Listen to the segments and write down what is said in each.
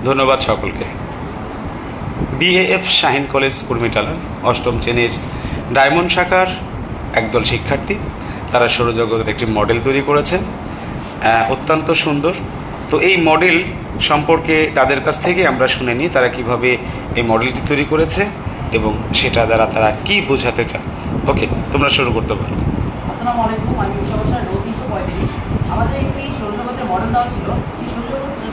ধন্যবাদ সকলকে। BAF Shahin college কুর্মিটালা অষ্টম শ্রেণীর ডায়মন্ড শাখার একদল শিক্ষার্থী, তারা সৌরজগতের একটি মডেল তৈরি করেছেন, অত্যন্ত সুন্দর। তো এই মডেল সম্পর্কে তাদের কাছ থেকে আমরা শুনে নিই তারা কিভাবে এই মডেলটি তৈরি করেছে এবং সেটা দ্বারা তারা কি বোঝাতে চায়। ওকে, তোমরা শুরু করতে পারো। আসসালামু আলাইকুম, আমি উষাবসার রোগ 335। আমাদের একটি সৌরজগতের মডেল দেওয়া ছিল। সেই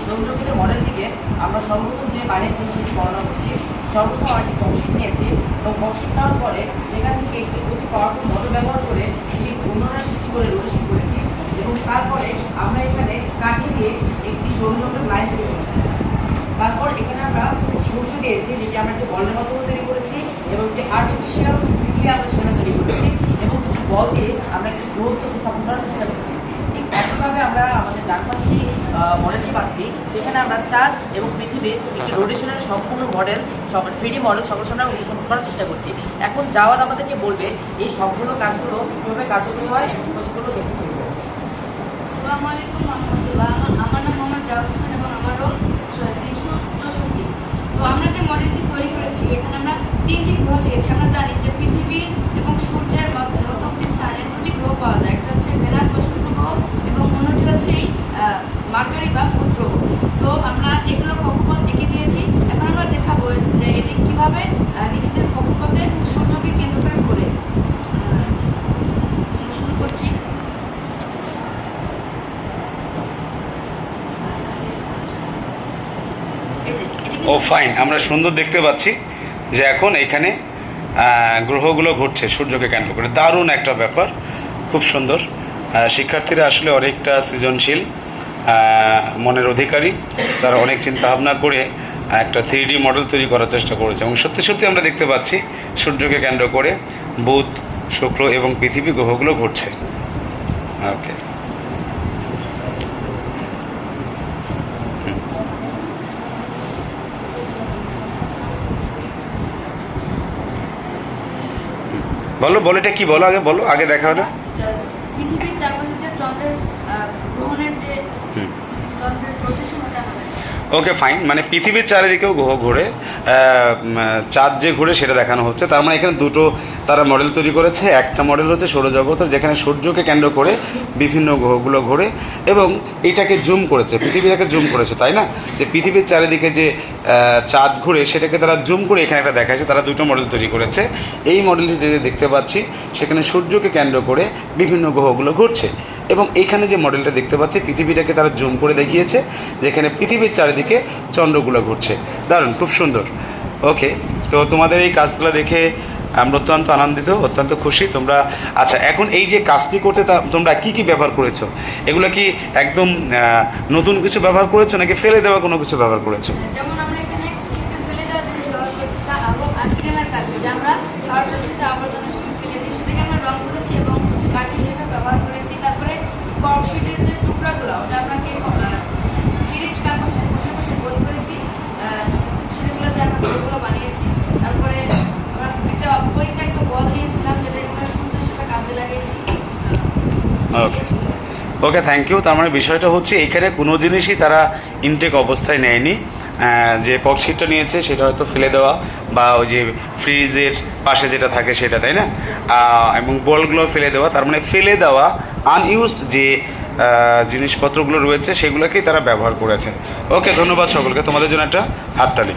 সৌরজগতের মডেল থেকে আমরা সর্বপ্রথম যে বানিয়েছি সেটি বর্ণনা করছি। সর্বপ্রথম আমরা একটি বক্সিট নিয়েছি এবং বক্সিট নেওয়ার পরে সেখান থেকে একটি অতি পাওয়ারফুল মোটর ব্যবহার করে একটি ঘূর্ণনা সৃষ্টি করে রোটেশন করেছি এবং তারপরে আমরা এখানে কাঠি দিয়ে একটি সৌরজগতের লাইন তৈরি করেছি। তারপর এখানে আমরা সূর্য দিয়েছি, যেটি আমরা একটি বলের মাধ্যমে তৈরি করেছি এবং একটি আর্টিফিশিয়াল পৃথিবী আমরা সেখানে তৈরি করেছি এবং কিছু বল দিয়ে আমরা কিছু গ্রোথ স্থাপন করার চেষ্টা করছি। ঠিক একইভাবে আমরা আমাদের ডান পাশে যে মডেলটি পাচ্ছি সেখানে আমরা চাঁদ এবং পৃথিবীর একটি রোটেশনের সম্পূর্ণ মডেল, 3D মডেল সকল সামনে উপস্থাপন করার চেষ্টা করছি। এখন জাওয়াদ আমাদেরকে বলবে এই সম্পূর্ণ কাজগুলো কীভাবে কার্যকরী হয় এবং কাজগুলো দেখতে পারবো। আসসালামু আলাইকুম রহমতুল্লাহ। আমার নাম মোহাম্মদ জাওয়াদ হোসেন এবং আমার রোল 364। তো আমরা যে মডেলটি তৈরি করেছি এখানে আমরা 3টি গ্রহ চেয়েছি। আমরা জানি যে পৃথিবী এবং সূর্যের মধ্যবর্তী স্থানে 2টি গ্রহ পাওয়া যায়, একটা হচ্ছে ভেনাস বা শুক্র গ্রহ এবং অন্যটি হচ্ছে মার্কারি বা বুধ গ্রহ। তো আমরা এগুলোর কক্ষপথ এঁকে দিয়েছি। এখন আমরা দেখাবো যে এটি কীভাবে নিজেদের কক্ষপথে সূর্যকে কেন্দ্র করে ঘোরে। শুরু করছি। ও ফাইন, আমরা সুন্দর দেখতে পাচ্ছি যে এখন এখানে গ্রহগুলো ঘুরছে সূর্যকে কেন্দ্র করে। দারুণ একটা ব্যাপার, খুব সুন্দর। শিক্ষার্থীরা আসলে অনেকটা সৃজনশীল মনের অধিকারী, তারা অনেক চিন্তা ভাবনা করে একটা 3D মডেল তৈরি করার চেষ্টা করেছে এবং সত্যি সত্যি আমরা দেখতে পাচ্ছি সূর্যকে কেন্দ্র করে বুধ, শুক্র এবং পৃথিবী গ্রহগুলো ঘুরছে। ওকে, বলো বলো, এটা কি বলো, আগে বলো, আগে দেখা না। পৃথিবীর চারপাশে যে চন্দ্রের গ্রহণের যে চন্দ্রের রোটেশন ওটা আমাদের। ওকে ফাইন, মানে পৃথিবীর চারিদিকেও গ্রহ ঘুরে, চাঁদ যে ঘুরে সেটা দেখানো হচ্ছে। তার মানে এখানে দুটো তারা মডেল তৈরি করেছে। একটা মডেল হচ্ছে সৌরজগতের, যেখানে সূর্যকে কেন্দ্র করে বিভিন্ন গ্রহগুলো ঘোরে এবং এটাকে জুম করেছে, পৃথিবীটাকে জুম করেছে, তাই না? যে পৃথিবীর চারিদিকে যে চাঁদ ঘুরে সেটাকে তারা জুম করে এখানে একটা দেখাচ্ছে। তারা দুটো মডেল তৈরি করেছে। এই মডেলটি যে দেখতে পাচ্ছি সেখানে সূর্যকে কেন্দ্র করে বিভিন্ন গ্রহগুলো ঘুরছে এবং এইখানে যে মডেলটা দেখতে পাচ্ছি পৃথিবীটাকে তারা জুম করে দেখিয়েছে, যেখানে পৃথিবীর চারিদিকে চন্দ্রগুলো ঘুরছে। দারুণ, খুব সুন্দর। ওকে, তো তোমাদের এই কাজগুলো দেখে আমরা অত্যন্ত আনন্দিত, অত্যন্ত খুশি তোমরা। আচ্ছা, এখন এই যে কাজটি করতে তোমরা কি কি ব্যবহার করেছো? এগুলো কি একদম নতুন কিছু ব্যবহার করেছো নাকি ফেলে দেওয়া কোনো কিছু ব্যবহার করেছো? যেমন আমরা এখানে একটা ফেলে দেওয়া জিনিস ব্যবহার করেছি, তা আইসক্রিমের কাঠি, যে আমরা খাওয়ার সাথে আবর্জনা সেটা ফেলে দিই, সেটাকে আমরা রং করেছি এবং কাঠি সেটা ব্যবহার করেছি। তারপরে কর্কশিটের যে টুকরাগুলো ওটা আপনাকে সিরিজ কাগজ দিয়ে বসে বসে গোল করেছি, সেগুলোতে আমরা গোলগুলো বানিয়েছি। তারপরে আমরা একটা পরিত্যক্ত বল দিয়েছিলাম যেটা আমরা সূর্য সেটা কাজে লাগিয়েছি। ওকে ওকে, থ্যাংক ইউ। তার মানে বিষয়টা হচ্ছে এখানে কোনো জিনিসই তারা ইনটেক অবস্থায় নেয়নি। যে পক্সিটটা নিয়েছে সেটা হয়তো ফেলে দেওয়া বা ওই যে ফ্রিজের পাশে যেটা থাকে সেটা, তাই না? এবং বলগুলো ফেলে দেওয়া, তার মানে ফেলে দেওয়া আনইউজড যে জিনিসপত্রগুলো রয়েছে সেগুলোকেই তারা ব্যবহার করেছে। ওকে, ধন্যবাদ সকলকে, তোমাদের জন্য একটা হাততালি।